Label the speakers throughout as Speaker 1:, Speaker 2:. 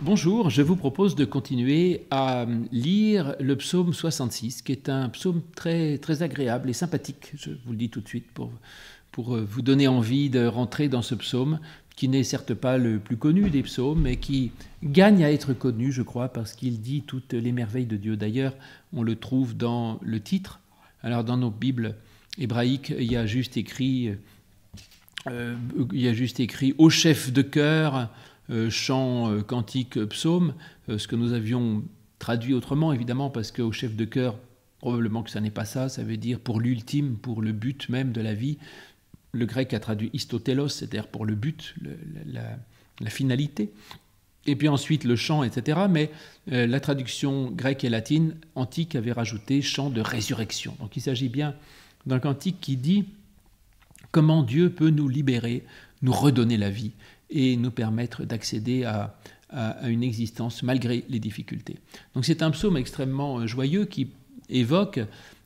Speaker 1: Bonjour, je vous propose de continuer à lire le psaume 66, qui est un psaume très, très agréable et sympathique, je vous le dis tout de suite, pour vous donner envie de rentrer dans ce psaume, qui n'est certes pas le plus connu des psaumes, mais qui gagne à être connu, je crois, parce qu'il dit toutes les merveilles de Dieu. D'ailleurs, on le trouve dans le titre. Alors, dans nos Bibles hébraïques, il y a juste écrit au chef de chœur, chant, cantique, psaume, ce que nous avions traduit autrement, évidemment, parce qu'au chef de chœur, probablement que ça n'est pas ça, ça veut dire pour l'ultime, pour le but même de la vie. Le grec a traduit istotélos, c'est-à-dire pour le but, la finalité. Et puis ensuite le chant, etc. Mais la traduction grecque et latine antique avait rajouté chant de résurrection. Donc il s'agit bien d'un cantique qui dit comment Dieu peut nous libérer, nous redonner la vie et nous permettre d'accéder à une existence malgré les difficultés. Donc c'est un psaume extrêmement joyeux qui évoque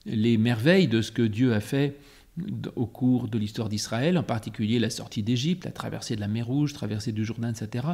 Speaker 1: les merveilles de ce que Dieu a fait au cours de l'histoire d'Israël, en particulier la sortie d'Égypte, la traversée de la mer Rouge, traversée du Jourdain, etc.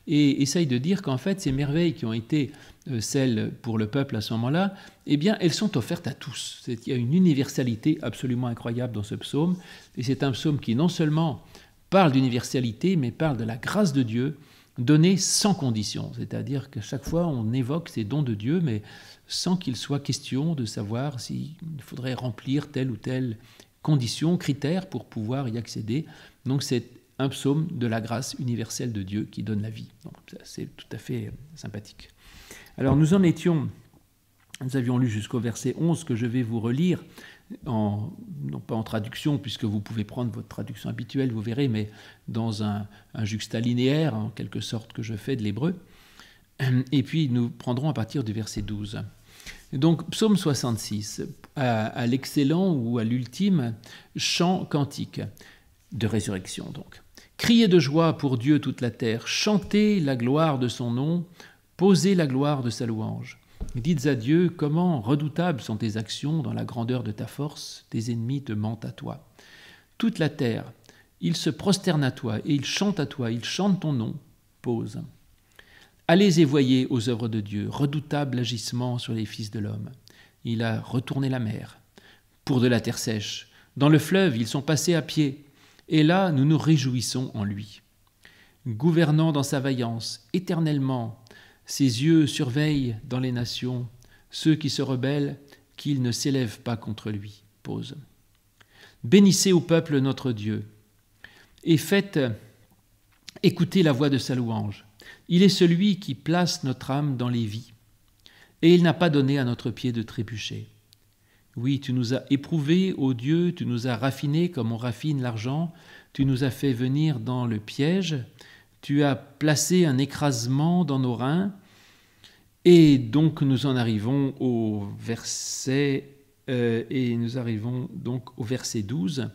Speaker 1: Et essaye de dire qu'en fait, ces merveilles qui ont été celles pour le peuple à ce moment-là, eh bien, elles sont offertes à tous. Il y a une universalité absolument incroyable dans ce psaume. Et c'est un psaume qui non seulement parle d'universalité, mais parle de la grâce de Dieu donnée sans condition. C'est-à-dire qu'à chaque fois, on évoque ces dons de Dieu, mais sans qu'il soit question de savoir s'il faudrait remplir telle ou telle conditions, critères pour pouvoir y accéder. Donc c'est un psaume de la grâce universelle de Dieu qui donne la vie. Donc c'est tout à fait sympathique. Alors nous avions lu jusqu'au verset 11 que je vais vous relire, non pas en traduction, puisque vous pouvez prendre votre traduction habituelle, vous verrez, mais dans un juxtalinéaire, en quelque sorte, que je fais de l'hébreu. Et puis nous prendrons à partir du verset 12. Donc, psaume 66, à l'excellent ou à l'ultime chant cantique de résurrection. Donc, criez de joie pour Dieu toute la terre, chantez la gloire de son nom, posez la gloire de sa louange. Dites à Dieu comment redoutables sont tes actions dans la grandeur de ta force, tes ennemis te mentent à toi. Toute la terre, ils se prosternent à toi et ils chantent à toi, ils chantent ton nom, pose. Allez et voyez aux œuvres de Dieu, redoutable agissement sur les fils de l'homme. Il a retourné la mer pour de la terre sèche. Dans le fleuve, ils sont passés à pied. Et là, nous nous réjouissons en lui. Gouvernant dans sa vaillance, éternellement, ses yeux surveillent dans les nations ceux qui se rebellent, qu'ils ne s'élèvent pas contre lui. Pause. Bénissez au peuple notre Dieu et faites écouter la voix de sa louange. Il est celui qui place notre âme dans les vies, et il n'a pas donné à notre pied de trébucher. Oui, tu nous as éprouvés, ô Dieu, tu nous as raffinés comme on raffine l'argent, tu nous as fait venir dans le piège, tu as placé un écrasement dans nos reins, et donc nous en arrivons au verset, au verset 12.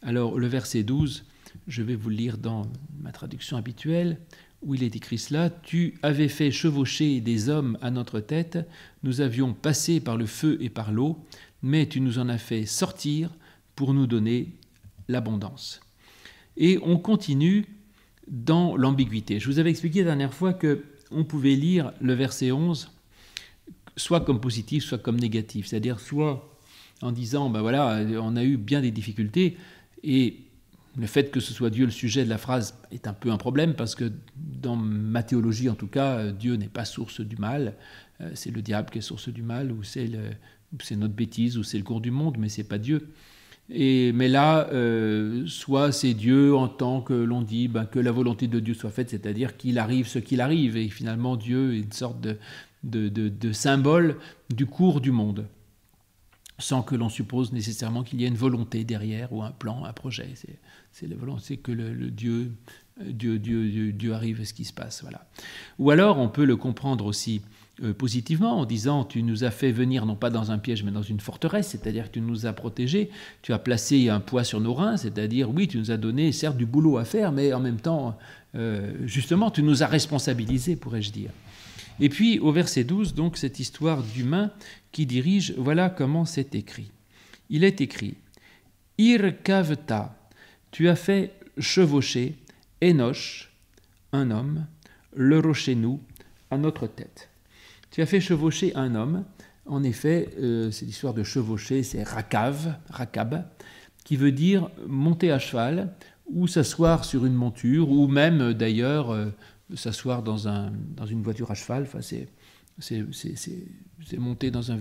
Speaker 1: Alors le verset 12, je vais vous le lire dans ma traduction habituelle, où il est écrit cela, « Tu avais fait chevaucher des hommes à notre tête, nous avions passé par le feu et par l'eau, mais tu nous en as fait sortir pour nous donner l'abondance. » Et on continue dans l'ambiguïté. Je vous avais expliqué la dernière fois qu'on pouvait lire le verset 11 soit comme positif, soit comme négatif. C'est-à-dire soit en disant, ben voilà, on a eu bien des difficultés, et le fait que ce soit Dieu le sujet de la phrase est un peu un problème, parce que dans ma théologie, en tout cas, Dieu n'est pas source du mal. C'est le diable qui est source du mal, ou c'est notre bêtise, ou c'est le cours du monde, mais c'est pas Dieu. Mais là, soit c'est Dieu en tant que l'on dit que la volonté de Dieu soit faite, c'est-à-dire qu'il arrive ce qu'il arrive, et finalement Dieu est une sorte de symbole du cours du monde, sans que l'on suppose nécessairement qu'il y ait une volonté derrière, ou un plan, un projet. C'est la volonté que Dieu arrive à ce qui se passe. Voilà. Ou alors, on peut le comprendre aussi positivement, en disant, tu nous as fait venir, non pas dans un piège, mais dans une forteresse, c'est-à-dire que tu nous as protégés, tu as placé un poids sur nos reins, c'est-à-dire, oui, tu nous as donné, certes, du boulot à faire, mais en même temps, justement, tu nous as responsabilisés, pourrais-je dire. Et puis, au verset 12, donc, cette histoire d'humain qui dirige, voilà comment c'est écrit. Il est écrit, « Ir-kavta » tu as fait chevaucher Enoch, un homme, le rocher-nous, à notre tête. Tu as fait chevaucher un homme. En effet, c'est l'histoire de chevaucher, c'est rakab, qui veut dire monter à cheval ou s'asseoir sur une monture, ou même d'ailleurs s'asseoir dans une voiture à cheval. Enfin, c'est monter dans un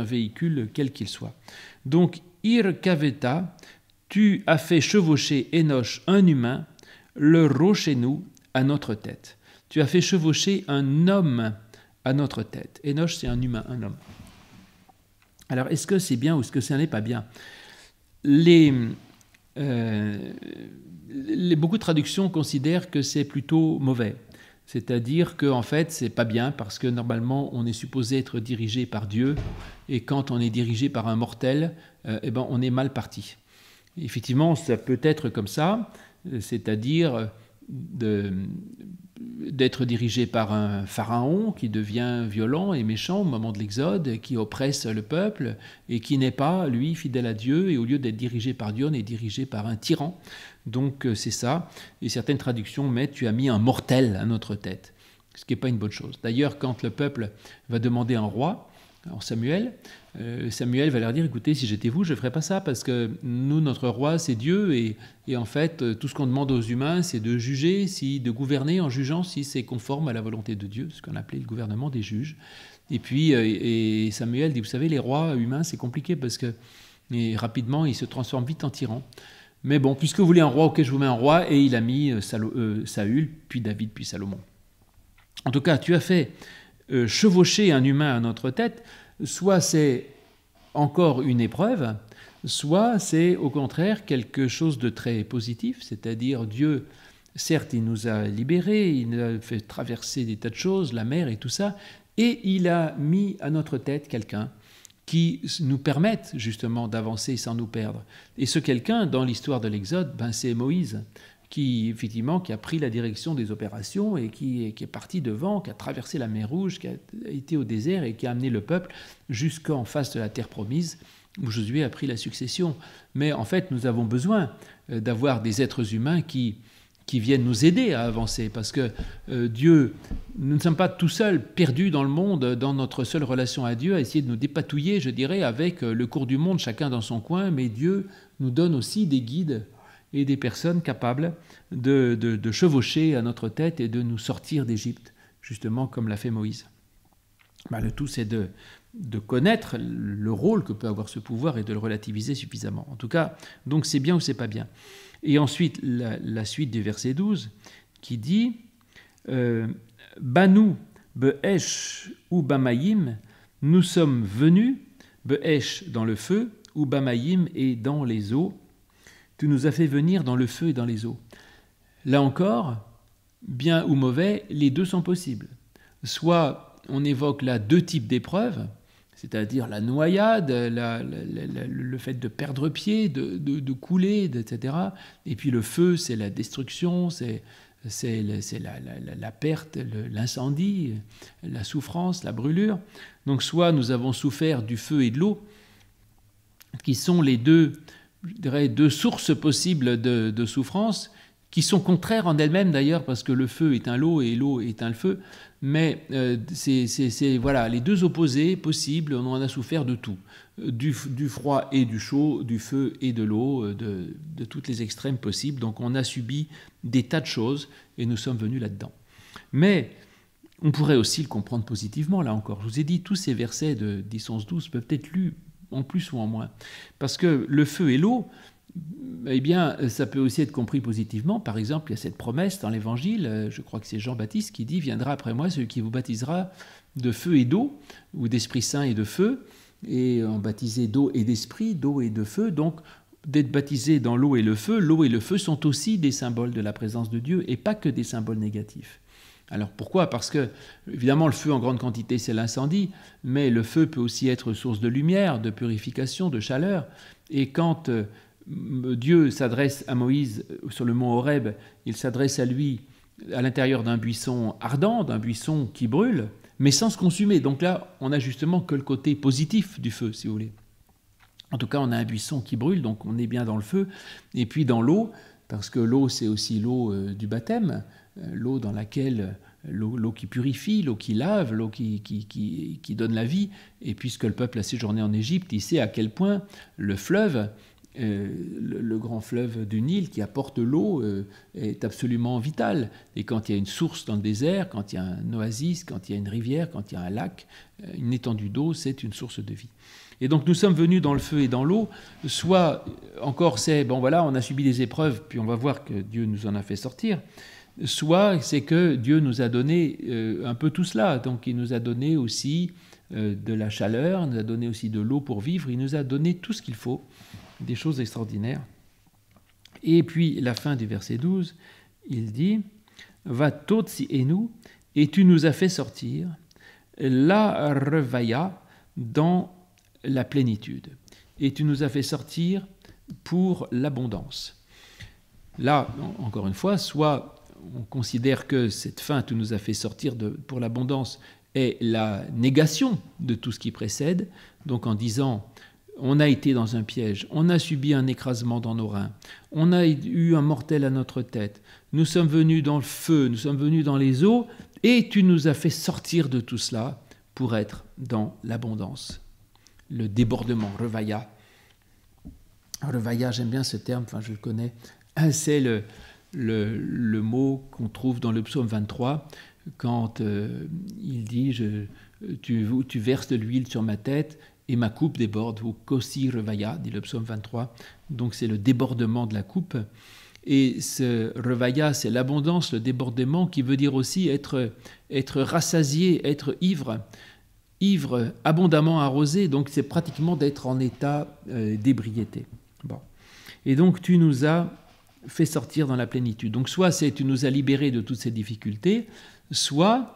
Speaker 1: véhicule quel qu'il soit. Donc, Ir Kaveta, tu as fait chevaucher Enoch, un humain, le Rochenu, à notre tête. Tu as fait chevaucher un homme à notre tête. Enoch, c'est un humain, un homme. Alors, est-ce que c'est bien ou est-ce que ça n'est pas bien? Beaucoup de traductions considèrent que c'est plutôt mauvais. C'est-à-dire qu'en fait, c'est pas bien parce que normalement, on est supposé être dirigé par Dieu et quand on est dirigé par un mortel, on est mal parti. Effectivement, ça peut être comme ça, c'est-à-dire d'être dirigé par un pharaon qui devient violent et méchant au moment de l'Exode, qui oppresse le peuple et qui n'est pas, lui, fidèle à Dieu, et au lieu d'être dirigé par Dieu, on est dirigé par un tyran. Donc c'est ça, et certaines traductions mettent « tu as mis un mortel à notre tête », ce qui n'est pas une bonne chose. D'ailleurs, quand le peuple va demander un roi, alors Samuel va leur dire, écoutez, si j'étais vous, je ne ferais pas ça, parce que nous, notre roi, c'est Dieu, et en fait, tout ce qu'on demande aux humains, c'est de juger, de gouverner en jugeant si c'est conforme à la volonté de Dieu, ce qu'on appelait le gouvernement des juges. Et puis, et Samuel dit, vous savez, les rois humains, c'est compliqué, parce que rapidement, ils se transforment vite en tyrans. Mais bon, puisque vous voulez un roi, ok, je vous mets un roi, et il a mis Saül, puis David, puis Salomon. En tout cas, tu as fait chevaucher un humain à notre tête, soit c'est encore une épreuve, soit c'est au contraire quelque chose de très positif, c'est-à-dire Dieu, certes, il nous a libérés, il nous a fait traverser des tas de choses, la mer et tout ça, et il a mis à notre tête quelqu'un qui nous permette justement d'avancer sans nous perdre. Et ce quelqu'un, dans l'histoire de l'Exode, c'est Moïse, qui effectivement a pris la direction des opérations et qui est parti devant, qui a traversé la mer Rouge, qui a été au désert et qui a amené le peuple jusqu'en face de la terre promise, où Josué a pris la succession. Mais en fait, nous avons besoin d'avoir des êtres humains qui viennent nous aider à avancer, parce que Dieu, nous ne sommes pas tout seuls, perdus dans le monde, dans notre seule relation à Dieu, à essayer de nous dépatouiller, je dirais, avec le cours du monde, chacun dans son coin, mais Dieu nous donne aussi des guides et des personnes capables de chevaucher à notre tête et de nous sortir d'Égypte, justement comme l'a fait Moïse. Le tout, c'est de connaître le rôle que peut avoir ce pouvoir et de le relativiser suffisamment. En tout cas, donc c'est bien ou c'est pas bien. Et ensuite, la suite du verset 12, qui dit « Banu be'esh ou bamayim » nous sommes venus, be'esh dans le feu, ou bamayim et dans les eaux. Tu nous as fait venir dans le feu et dans les eaux. Là encore, bien ou mauvais, les deux sont possibles. Soit on évoque là deux types d'épreuves, c'est-à-dire la noyade, le fait de perdre pied, de couler, etc. Et puis le feu, c'est la destruction, c'est la perte, l'incendie, la souffrance, la brûlure. Donc soit nous avons souffert du feu et de l'eau, qui sont les deux sources possibles de souffrance, qui sont contraires en elles-mêmes d'ailleurs, parce que le feu éteint l'eau et l'eau éteint le feu, mais c'est voilà, les deux opposés possibles, on en a souffert de tout, du froid et du chaud, du feu et de l'eau, de toutes les extrêmes possibles, donc on a subi des tas de choses et nous sommes venus là-dedans. Mais on pourrait aussi le comprendre positivement, là encore. Je vous ai dit, tous ces versets de 10, 11, 12 peuvent être lus en plus ou en moins. Parce que le feu et l'eau, eh bien, ça peut aussi être compris positivement. Par exemple, il y a cette promesse dans l'Évangile, je crois que c'est Jean-Baptiste qui dit « Viendra après moi celui qui vous baptisera de feu et d'eau, ou d'Esprit Saint et de feu, et en baptisé d'eau et d'esprit, d'eau et de feu. » Donc, d'être baptisé dans l'eau et le feu sont aussi des symboles de la présence de Dieu, et pas que des symboles négatifs. Alors pourquoi? Parce que, évidemment, le feu en grande quantité, c'est l'incendie, mais le feu peut aussi être source de lumière, de purification, de chaleur. Et quand Dieu s'adresse à Moïse sur le mont Horeb, il s'adresse à lui à l'intérieur d'un buisson ardent, d'un buisson qui brûle, mais sans se consumer. Donc là, on n'a justement que le côté positif du feu, si vous voulez. En tout cas, on a un buisson qui brûle, donc on est bien dans le feu. Et puis dans l'eau, parce que l'eau, c'est aussi l'eau du baptême, l'eau dans laquelle l'eau qui purifie, l'eau qui lave, l'eau qui donne la vie. Et puisque le peuple a séjourné en Égypte, il sait à quel point le fleuve, le grand fleuve du Nil qui apporte l'eau, est absolument vital. Et quand il y a une source dans le désert, quand il y a un oasis, quand il y a une rivière, quand il y a un lac, une étendue d'eau, c'est une source de vie. Et donc nous sommes venus dans le feu et dans l'eau, soit encore c'est, bon voilà, on a subi des épreuves, puis on va voir que Dieu nous en a fait sortir, soit c'est que Dieu nous a donné un peu tout cela. Donc il nous a donné aussi de la chaleur, il nous a donné aussi de l'eau pour vivre, il nous a donné tout ce qu'il faut, des choses extraordinaires. Et puis la fin du verset 12, il dit « Va totsi enu, et tu nous as fait sortir, la revaya dans la plénitude. Et tu nous as fait sortir pour l'abondance. » Là, encore une fois, soit on considère que cette fin, tu nous as fait sortir pour l'abondance, est la négation de tout ce qui précède, donc en disant on a été dans un piège, on a subi un écrasement dans nos reins, on a eu un mortel à notre tête, nous sommes venus dans le feu, nous sommes venus dans les eaux, et tu nous as fait sortir de tout cela pour être dans l'abondance. Le débordement, revaya. Revaya, j'aime bien ce terme, enfin je le connais, c'est le mot qu'on trouve dans le psaume 23, quand il dit tu verses de l'huile sur ma tête et ma coupe déborde, ou kosi revaya, dit le psaume 23. Donc c'est le débordement de la coupe. Et ce revaya, c'est l'abondance, le débordement, qui veut dire aussi être rassasié, être ivre, abondamment arrosé. Donc c'est pratiquement d'être en état d'ébriété. Bon. Et donc tu nous as fait sortir dans la plénitude. Donc soit tu nous as libérés de toutes ces difficultés, soit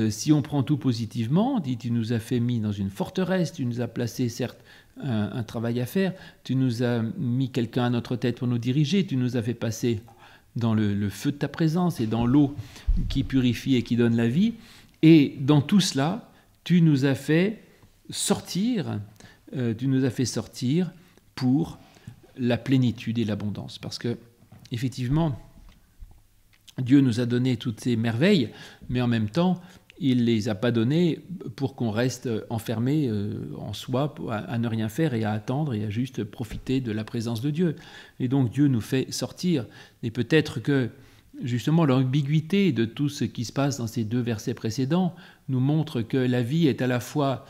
Speaker 1: si on prend tout positivement, dit tu nous as fait mis dans une forteresse, tu nous as placé certes un travail à faire, tu nous as mis quelqu'un à notre tête pour nous diriger, tu nous as fait passer dans le feu de ta présence et dans l'eau qui purifie et qui donne la vie, et dans tout cela, tu nous as fait sortir pour la plénitude et l'abondance, parce que effectivement, Dieu nous a donné toutes ces merveilles, mais en même temps, il ne les a pas données pour qu'on reste enfermé en soi, à ne rien faire et à attendre et à juste profiter de la présence de Dieu. Et donc Dieu nous fait sortir. Et peut-être que justement l'ambiguïté de tout ce qui se passe dans ces deux versets précédents nous montre que la vie est à la fois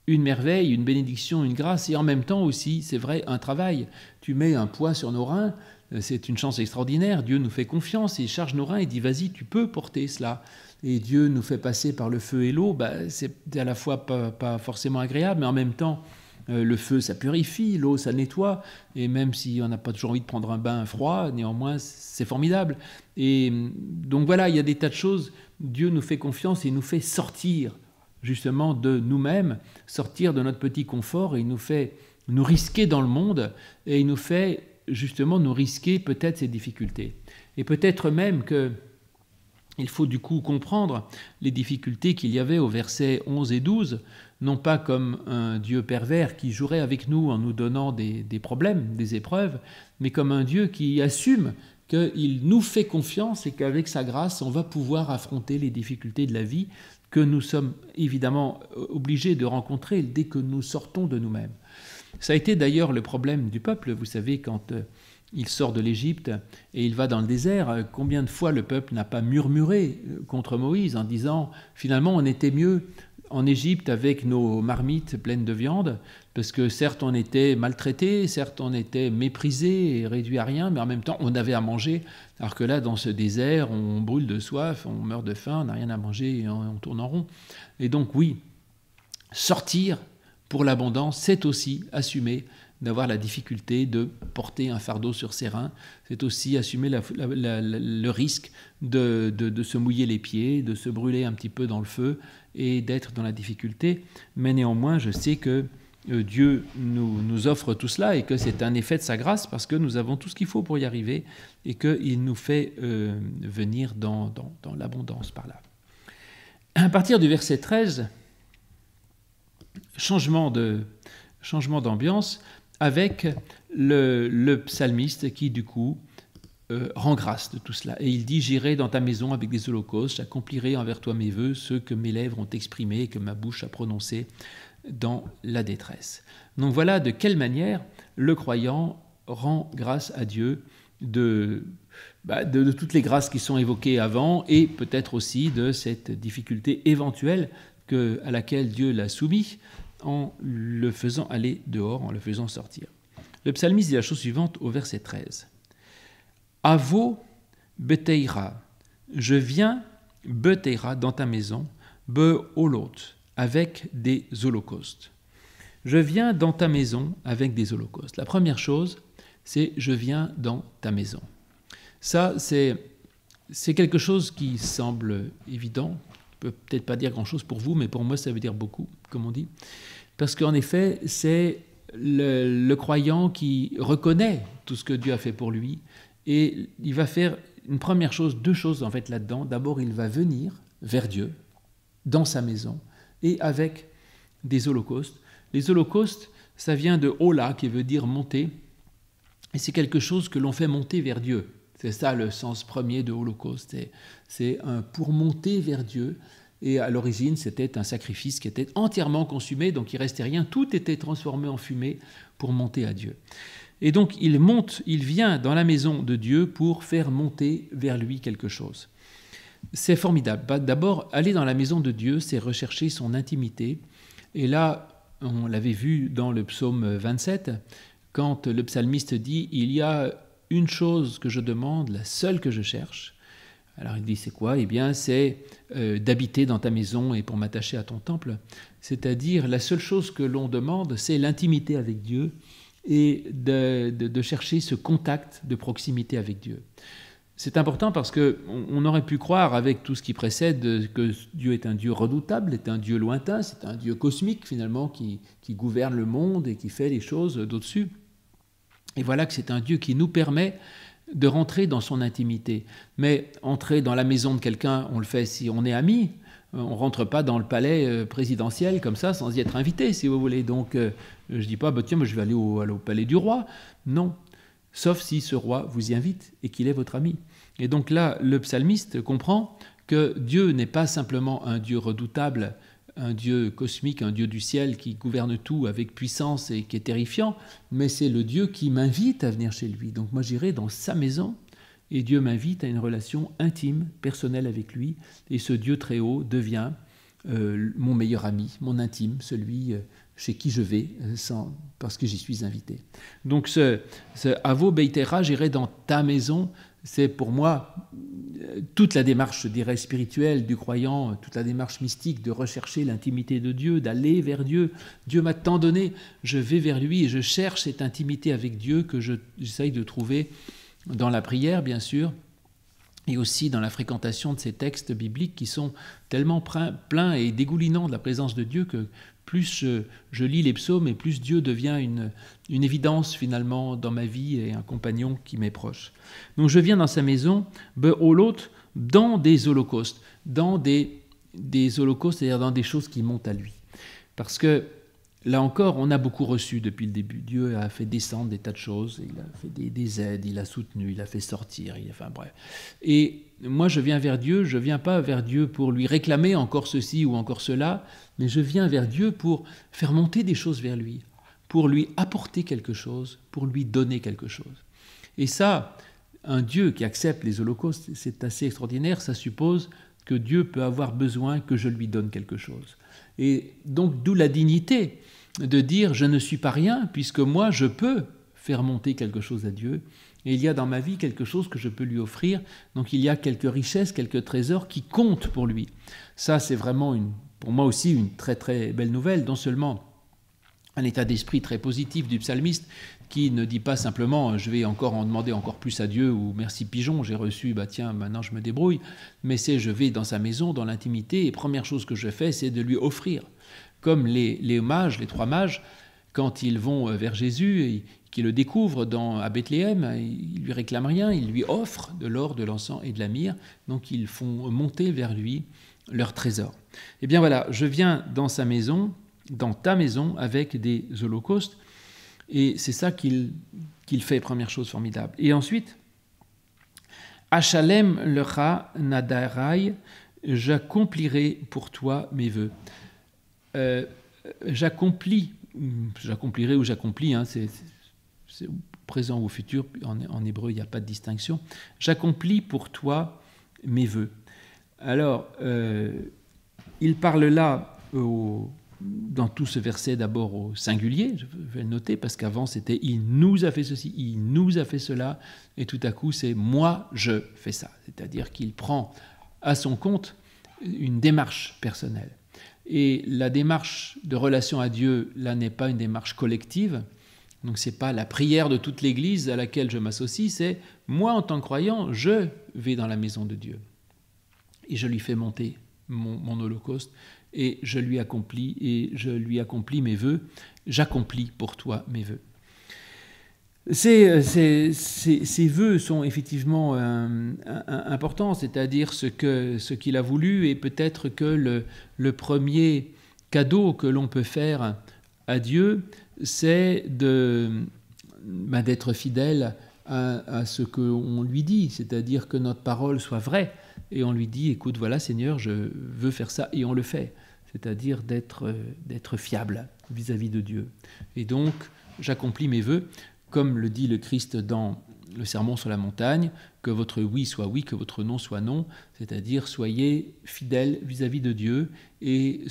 Speaker 1: une merveille, une bénédiction, une grâce, et en même temps aussi, c'est vrai, un travail. Tu mets un poids sur nos reins, c'est une chance extraordinaire. Dieu nous fait confiance, il charge nos reins et dit « vas-y, tu peux porter cela ». Et Dieu nous fait passer par le feu et l'eau, c'est à la fois pas forcément agréable, mais en même temps, le feu, ça purifie, l'eau, ça nettoie, et même si on n'a pas toujours envie de prendre un bain froid, néanmoins, c'est formidable. Et donc voilà, il y a des tas de choses. Dieu nous fait confiance et il nous fait sortir justement de nous-mêmes, sortir de notre petit confort, et il nous fait nous risquer dans le monde, et il nous fait justement nous risquer peut-être ces difficultés. Et peut-être même qu'il faut du coup comprendre les difficultés qu'il y avait au verset 11 et 12, non pas comme un Dieu pervers qui jouerait avec nous en nous donnant des problèmes, des épreuves, mais comme un Dieu qui assume qu'il nous fait confiance et qu'avec sa grâce, on va pouvoir affronter les difficultés de la vie que nous sommes évidemment obligés de rencontrer dès que nous sortons de nous-mêmes. Ça a été d'ailleurs le problème du peuple, vous savez, quand il sort de l'Égypte et il va dans le désert, combien de fois le peuple n'a pas murmuré contre Moïse en disant « finalement on était mieux en Égypte avec nos marmites pleines de viande, parce que certes on était maltraités, certes on était méprisés et réduits à rien, mais en même temps on avait à manger, alors que là dans ce désert on brûle de soif, on meurt de faim, on n'a rien à manger et on tourne en rond. » Et donc oui, sortir pour l'abondance, c'est aussi assumer d'avoir la difficulté de porter un fardeau sur ses reins, c'est aussi assumer le risque de se mouiller les pieds, de se brûler un petit peu dans le feu et d'être dans la difficulté. Mais néanmoins, je sais que Dieu nous offre tout cela et que c'est un effet de sa grâce parce que nous avons tout ce qu'il faut pour y arriver et qu'il nous fait venir dans l'abondance par là. À partir du verset 13, changement d'ambiance avec le psalmiste qui du coup rend grâce de tout cela. Et il dit, j'irai dans ta maison avec des holocaustes, j'accomplirai envers toi mes vœux, ceux que mes lèvres ont exprimés et que ma bouche a prononcés dans la détresse. Donc voilà de quelle manière le croyant rend grâce à Dieu de toutes les grâces qui sont évoquées avant et peut-être aussi de cette difficulté éventuelle à laquelle Dieu l'a soumis en le faisant aller dehors, en le faisant sortir. Le psalmiste dit la chose suivante au verset 13. Avo beteira, je viens beteira dans ta maison, beolot, avec des holocaustes. Je viens dans ta maison avec des holocaustes. La première chose, c'est je viens dans ta maison. Ça, c'est quelque chose qui semble évident. Je ne peux peut-être pas dire grand-chose pour vous, mais pour moi, ça veut dire beaucoup, comme on dit. Parce qu'en effet, c'est le croyant qui reconnaît tout ce que Dieu a fait pour lui. Et il va faire une première chose, deux choses en fait là-dedans. D'abord, il va venir vers Dieu, dans sa maison, et avec des holocaustes. Les holocaustes, ça vient de hola, qui veut dire monter. Et c'est quelque chose que l'on fait monter vers Dieu. C'est ça le sens premier de holocauste. C'est pour monter vers Dieu. Et à l'origine, c'était un sacrifice qui était entièrement consumé, donc il ne restait rien. Tout était transformé en fumée pour monter à Dieu. Et donc il vient dans la maison de Dieu pour faire monter vers lui quelque chose. C'est formidable. D'abord, aller dans la maison de Dieu, c'est rechercher son intimité. Et là, on l'avait vu dans le psaume 27, quand le psalmiste dit « Il y a une chose que je demande, la seule que je cherche ». Alors il dit c'est quoi ? Eh bien c'est d'habiter dans ta maison et pour m'attacher à ton temple. C'est-à-dire la seule chose que l'on demande, c'est l'intimité avec Dieu et de chercher ce contact de proximité avec Dieu. C'est important parce qu'on aurait pu croire avec tout ce qui précède que Dieu est un Dieu redoutable, est un Dieu lointain, c'est un Dieu cosmique finalement qui gouverne le monde et qui fait les choses d'au-dessus. Et voilà que c'est un Dieu qui nous permet de rentrer dans son intimité. Mais entrer dans la maison de quelqu'un, on le fait si on est amis. On ne rentre pas dans le palais présidentiel comme ça sans y être invité, si vous voulez. Donc je ne dis pas, tiens, moi, je vais aller au palais du roi. Non, sauf si ce roi vous y invite et qu'il est votre ami. Et donc là, le psalmiste comprend que Dieu n'est pas simplement un Dieu redoutable, un Dieu cosmique, un Dieu du ciel qui gouverne tout avec puissance et qui est terrifiant, mais c'est le Dieu qui m'invite à venir chez lui. Donc moi j'irai dans sa maison et Dieu m'invite à une relation intime, personnelle avec lui, et ce Dieu très haut devient mon meilleur ami, mon intime, celui chez qui je vais parce que j'y suis invité. Donc ce Avo Beitera, j'irai dans ta maison, c'est pour moi toute la démarche, je dirais, spirituelle du croyant, toute la démarche mystique de rechercher l'intimité de Dieu, d'aller vers Dieu. Dieu m'a tant donné, je vais vers lui et je cherche cette intimité avec Dieu que j'essaye de trouver dans la prière, bien sûr, et aussi dans la fréquentation de ces textes bibliques qui sont tellement pleins et dégoulinants de la présence de Dieu que plus je lis les psaumes et plus Dieu devient une évidence finalement dans ma vie et un compagnon qui m'est proche. Donc je viens dans sa maison, beolot, dans des holocaustes, dans des holocaustes, c'est-à-dire dans des choses qui montent à lui. Parce que là encore, on a beaucoup reçu depuis le début. Dieu a fait descendre des tas de choses, il a fait des aides, il a soutenu, il a fait sortir, enfin bref. Et moi, je viens vers Dieu, je ne viens pas vers Dieu pour lui réclamer encore ceci ou encore cela, mais je viens vers Dieu pour faire monter des choses vers lui, pour lui apporter quelque chose, pour lui donner quelque chose. Et ça, un Dieu qui accepte les holocaustes, c'est assez extraordinaire, ça suppose que Dieu peut avoir besoin que je lui donne quelque chose. Et donc, d'où la dignité de dire « je ne suis pas rien, puisque moi, je peux faire monter quelque chose à Dieu, et il y a dans ma vie quelque chose que je peux lui offrir, donc il y a quelques richesses, quelques trésors qui comptent pour lui. » Ça, c'est vraiment, pour moi aussi, une très très belle nouvelle, non seulement un état d'esprit très positif du psalmiste, qui ne dit pas simplement « je vais encore en demander encore plus à Dieu » ou « merci pigeon, j'ai reçu, tiens, maintenant je me débrouille », mais c'est « je vais dans sa maison, dans l'intimité, et première chose que je fais, c'est de lui offrir ». Comme les mages, les trois mages, quand ils vont vers Jésus, et qu'ils le découvrent à Bethléem, ils ne lui réclament rien, ils lui offrent de l'or, de l'encens et de la myrrhe, donc ils font monter vers lui leur trésor. Eh bien voilà, je viens dans sa maison, dans ta maison, avec des holocaustes, et c'est ça qu'il fait, première chose formidable. Et ensuite, Achalem lecha nadarai, j'accomplirai pour toi mes vœux. J'accomplirai ou j'accomplis, hein, c'est présent ou futur, en hébreu il n'y a pas de distinction. J'accomplis pour toi mes vœux. Alors, il parle là, dans tout ce verset, d'abord au singulier, je vais le noter, parce qu'avant c'était « il nous a fait ceci, il nous a fait cela », et tout à coup c'est « moi, je fais ça », c'est-à-dire qu'il prend à son compte une démarche personnelle. Et la démarche de relation à Dieu, là, n'est pas une démarche collective, donc ce n'est pas la prière de toute l'Église à laquelle je m'associe, c'est « moi, en tant que croyant, je vais dans la maison de Dieu ». Et je lui fais monter mon holocauste, et je lui accomplis mes vœux. J'accomplis pour toi mes vœux. Ces vœux sont effectivement importants, c'est-à-dire ce qu'il a voulu, et peut-être que le premier cadeau que l'on peut faire à Dieu, c'est d'être fidèle à ce qu'on lui dit, c'est-à-dire que notre parole soit vraie, et on lui dit, écoute, voilà Seigneur, je veux faire ça, et on le fait, c'est-à-dire d'être fiable vis-à-vis de Dieu. Et donc, j'accomplis mes vœux, comme le dit le Christ dans le Sermon sur la montagne, que votre oui soit oui, que votre non soit non, c'est-à-dire soyez fidèles vis-à-vis de Dieu, et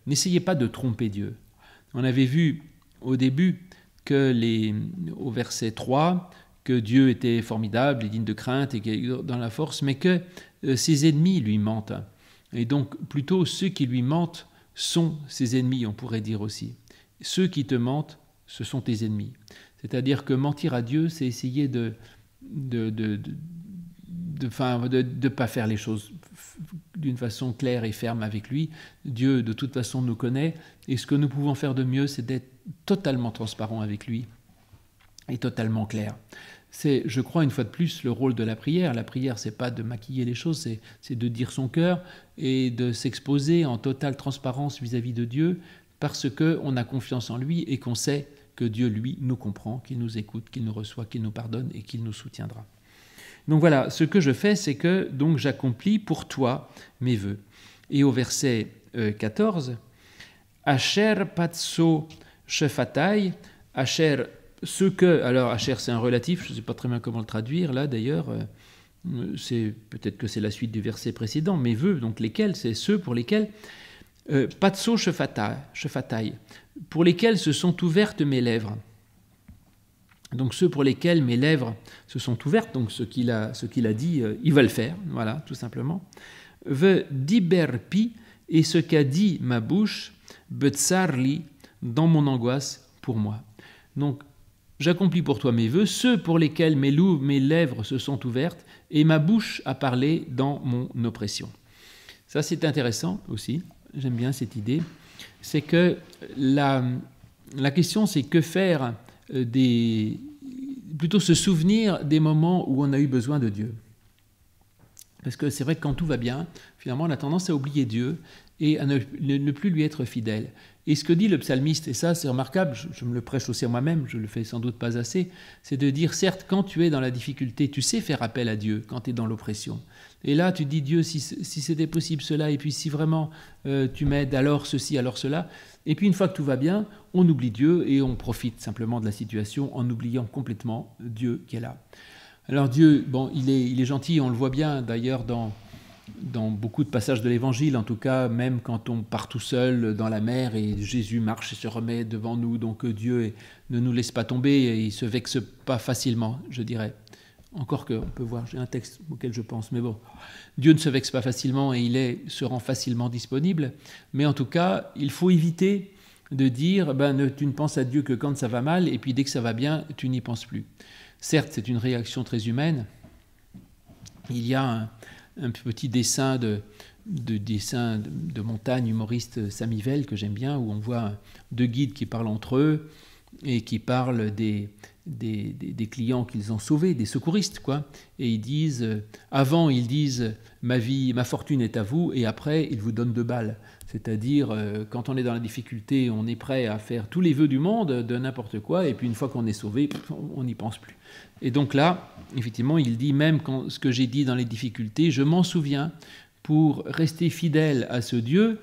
Speaker 1: n'essayez pas de tromper Dieu. On avait vu au début au verset 3, que Dieu était formidable et digne de crainte et qu'il est dans la force, mais que ses ennemis lui mentent. Et donc, plutôt, ceux qui lui mentent sont ses ennemis, on pourrait dire aussi. Ceux qui te mentent, ce sont tes ennemis. C'est-à-dire que mentir à Dieu, c'est essayer de pas faire les choses d'une façon claire et ferme avec lui. Dieu, de toute façon, nous connaît, et ce que nous pouvons faire de mieux, c'est d'être totalement transparent avec lui et totalement clair. C'est, je crois, une fois de plus, le rôle de la prière. La prière, c'est pas de maquiller les choses, c'est de dire son cœur et de s'exposer en totale transparence vis-à-vis de Dieu, parce qu'on a confiance en lui et qu'on sait que Dieu, lui, nous comprend, qu'il nous écoute, qu'il nous reçoit, qu'il nous pardonne et qu'il nous soutiendra. Donc voilà, ce que je fais, c'est que donc j'accomplis pour toi mes vœux. Et au verset 14, Asher patso shefatai, Asher, ce que, alors Asher c'est un relatif, je ne sais pas très bien comment le traduire là d'ailleurs, peut-être que c'est la suite du verset précédent, mes vœux, donc lesquels, c'est ceux pour lesquels, patso shefatai, pour lesquels se sont ouvertes mes lèvres. Donc ceux pour lesquels mes lèvres se sont ouvertes, donc ce qu'il a dit, il va le faire, voilà, tout simplement. Ve diberpi, et ce qu'a dit ma bouche, betsarli, dans mon angoisse pour moi. Donc j'accomplis pour toi mes vœux, ceux pour lesquels mes lèvres se sont ouvertes, et ma bouche a parlé dans mon oppression. Ça c'est intéressant aussi, j'aime bien cette idée. C'est que la question c'est que faire plutôt se souvenir des moments où on a eu besoin de Dieu. Parce que c'est vrai que quand tout va bien, finalement on a tendance à oublier Dieu et à ne plus lui être fidèle. Et ce que dit le psalmiste, et ça c'est remarquable, je me le prêche aussi à moi-même, je le fais sans doute pas assez, c'est de dire, certes, quand tu es dans la difficulté, tu sais faire appel à Dieu quand tu es dans l'oppression. Et là, tu dis, Dieu, si c'était possible cela, et puis si vraiment tu m'aides, alors ceci, alors cela. Et puis une fois que tout va bien, on oublie Dieu et on profite simplement de la situation en oubliant complètement Dieu qui est là. Alors Dieu, bon, il est gentil, on le voit bien d'ailleurs dans beaucoup de passages de l'Évangile, en tout cas, même quand on part tout seul dans la mer et Jésus marche et se remet devant nous, donc Dieu ne nous laisse pas tomber et il ne se vexe pas facilement, je dirais. Encore qu'on peut voir, j'ai un texte auquel je pense, mais bon, Dieu ne se vexe pas facilement et il se rend facilement disponible, mais en tout cas, il faut éviter de dire, tu ne penses à Dieu que quand ça va mal, et puis dès que ça va bien, tu n'y penses plus. Certes, c'est une réaction très humaine. Il y a un petit dessin de montagne humoriste Samy Vell que j'aime bien, où on voit deux guides qui parlent entre eux et qui parlent des des clients qu'ils ont sauvés, des secouristes, quoi. Et ils disent, avant ils disent ma fortune est à vous, et après ils vous donnent 2 balles. C'est-à-dire, quand on est dans la difficulté, on est prêt à faire tous les vœux du monde, de n'importe quoi, et puis une fois qu'on est sauvé, on n'y pense plus. Et donc là, effectivement, il dit, même quand ce que j'ai dit dans les difficultés, je m'en souviens pour rester fidèle à ce Dieu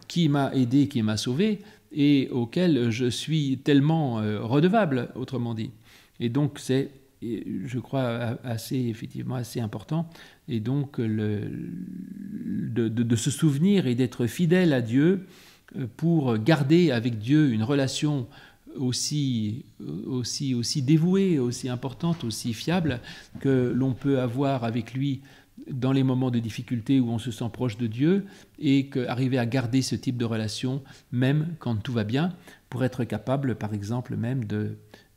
Speaker 1: qui m'a aidé, qui m'a sauvé, et auquel je suis tellement redevable, autrement dit. Et donc c'est, je crois, effectivement assez important, et donc de se souvenir et d'être fidèle à Dieu pour garder avec Dieu une relation aussi dévouée, aussi importante, aussi fiable que l'on peut avoir avec lui dans les moments de difficulté où on se sent proche de Dieu, et qu'arriver à garder ce type de relation même quand tout va bien, pour être capable, par exemple, même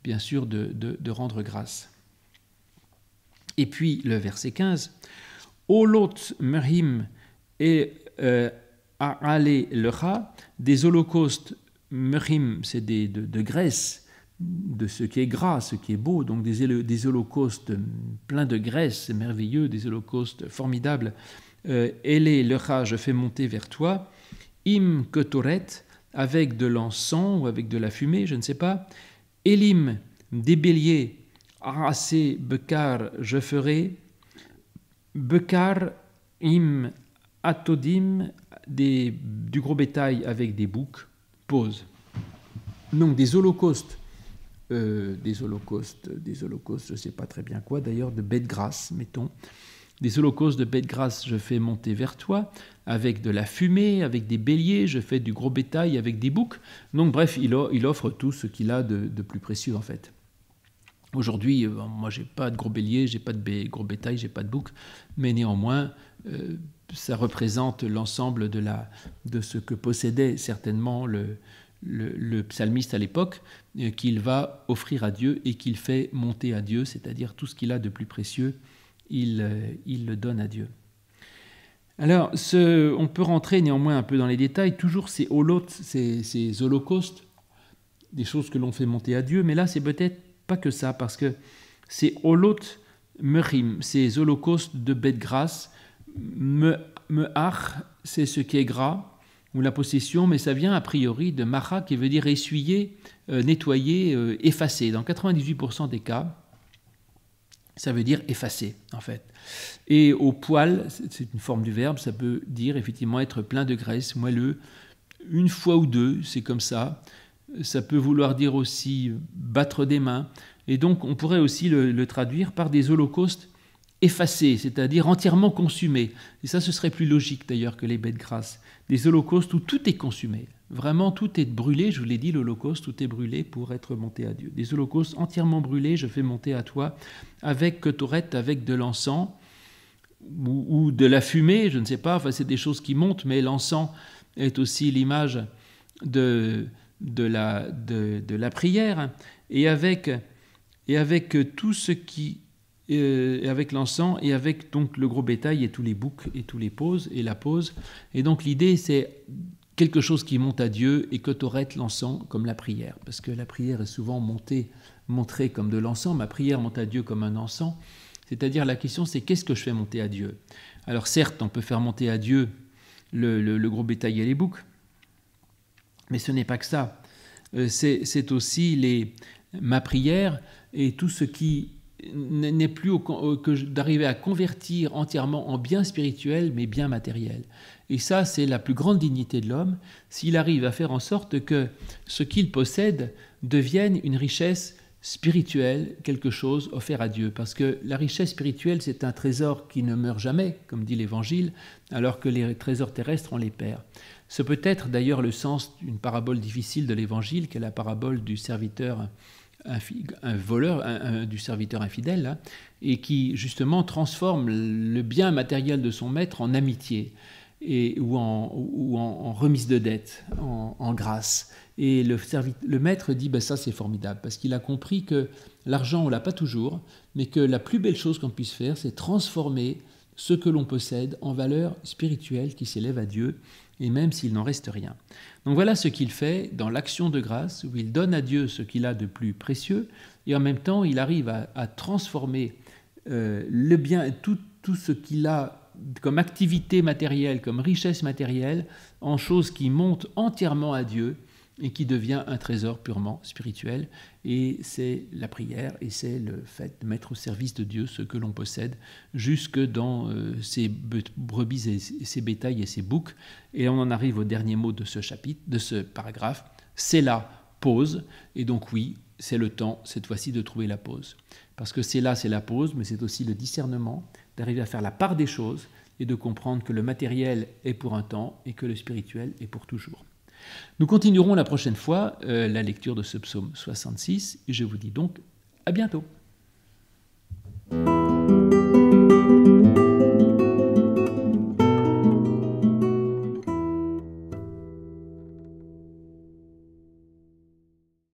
Speaker 1: bien sûr, de rendre grâce. Et puis le verset 15, « Olot merhim et a'ale lecha » des holocaustes, merhim, c'est de graisse, de ce qui est gras, ce qui est beau, donc des holocaustes pleins de graisse, c'est merveilleux, des holocaustes formidables. Ele lecha, je fais monter vers toi, im ketoret, avec de l'encens ou avec de la fumée, je ne sais pas, elim, des béliers, arasé, bekar, je ferai, bekar, im, atodim, du gros bétail avec des boucs, pause. Donc des holocaustes, je ne sais pas très bien quoi, d'ailleurs, de bêtes grasses, mettons. Des holocaustes de bêtes grasses, je fais monter vers toi, avec de la fumée, avec des béliers, je fais du gros bétail avec des boucs. Donc bref, il offre tout ce qu'il a de plus précieux, en fait. Aujourd'hui, moi, j'ai pas de gros béliers, j'ai pas de gros bétail, j'ai pas de boucs, mais néanmoins, ça représente l'ensemble de ce que possédait certainement le psalmiste à l'époque, qu'il va offrir à Dieu et qu'il fait monter à Dieu, c'est-à-dire tout ce qu'il a de plus précieux, il le donne à Dieu. Alors, on peut rentrer néanmoins un peu dans les détails, toujours ces holocaustes, des choses que l'on fait monter à Dieu, mais là, c'est peut-être pas que ça, parce que ces holot merim, ces holocaustes de bêtes grasses, me'ach, c'est ce qui est gras, ou la possession, mais ça vient a priori de macha, qui veut dire essuyer, nettoyer, effacer. Dans 98% des cas, ça veut dire effacer, en fait. Et au poil, c'est une forme du verbe, ça peut dire effectivement être plein de graisse, moelleux, une fois ou deux, c'est comme ça. Ça peut vouloir dire aussi battre des mains. Et donc, on pourrait aussi le traduire par des holocaustes effacés, c'est-à-dire entièrement consumés. Et ça, ce serait plus logique d'ailleurs que les bêtes grasses. Des holocaustes où tout est consumé. Vraiment, tout est brûlé. Je vous l'ai dit, l'holocauste, tout est brûlé pour être monté à Dieu. Des holocaustes entièrement brûlés, je fais monter à toi, avec ketoret, avec de l'encens, ou de la fumée, je ne sais pas. Enfin, c'est des choses qui montent, mais l'encens est aussi l'image de la prière. Et avec tout ce qui... avec l'encens et avec donc le gros bétail et tous les boucs et tous les poses et la pose. Et donc l'idée, c'est quelque chose qui monte à Dieu et ketoret, l'encens, comme la prière. Parce que la prière est souvent montrée comme de l'encens. Ma prière monte à Dieu comme un encens. C'est-à-dire la question, c'est qu'est-ce que je fais monter à Dieu? Alors certes, on peut faire monter à Dieu le gros bétail et les boucs, mais ce n'est pas que ça. C'est aussi ma prière et tout ce qui n'est plus que d'arriver à convertir entièrement en bien spirituel, mais bien matériel. Et ça, c'est la plus grande dignité de l'homme, s'il arrive à faire en sorte que ce qu'il possède devienne une richesse spirituelle, quelque chose offert à Dieu. Parce que la richesse spirituelle, c'est un trésor qui ne meurt jamais, comme dit l'Évangile, alors que les trésors terrestres, on les perd. Ce peut être d'ailleurs le sens d'une parabole difficile de l'Évangile, qui est la parabole du serviteur un voleur, du serviteur infidèle, là, et qui justement transforme le bien matériel de son maître en amitié ou en remise de dette, en grâce. Et le maître dit ça c'est formidable, parce qu'il a compris que l'argent on l'a pas toujours, mais que la plus belle chose qu'on puisse faire, c'est transformer ce que l'on possède en valeur spirituelle qui s'élève à Dieu, et même s'il n'en reste rien. Donc voilà ce qu'il fait dans l'action de grâce, où il donne à Dieu ce qu'il a de plus précieux, et en même temps il arrive à transformer le bien, tout ce qu'il a comme activité matérielle, comme richesse matérielle, en choses qui montent entièrement à Dieu, et qui devient un trésor purement spirituel. Et c'est la prière, et c'est le fait de mettre au service de Dieu ce que l'on possède, jusque dans ses brebis et ses bétails et ses boucs. Et on en arrive au dernier mot de ce chapitre, de ce paragraphe, c'est la pause. Et donc oui, c'est le temps, cette fois-ci, de trouver la pause. Parce que c'est la pause, mais c'est aussi le discernement, d'arriver à faire la part des choses, et de comprendre que le matériel est pour un temps, et que le spirituel est pour toujours. Nous continuerons la prochaine fois la lecture de ce psaume 66 et je vous dis donc à bientôt.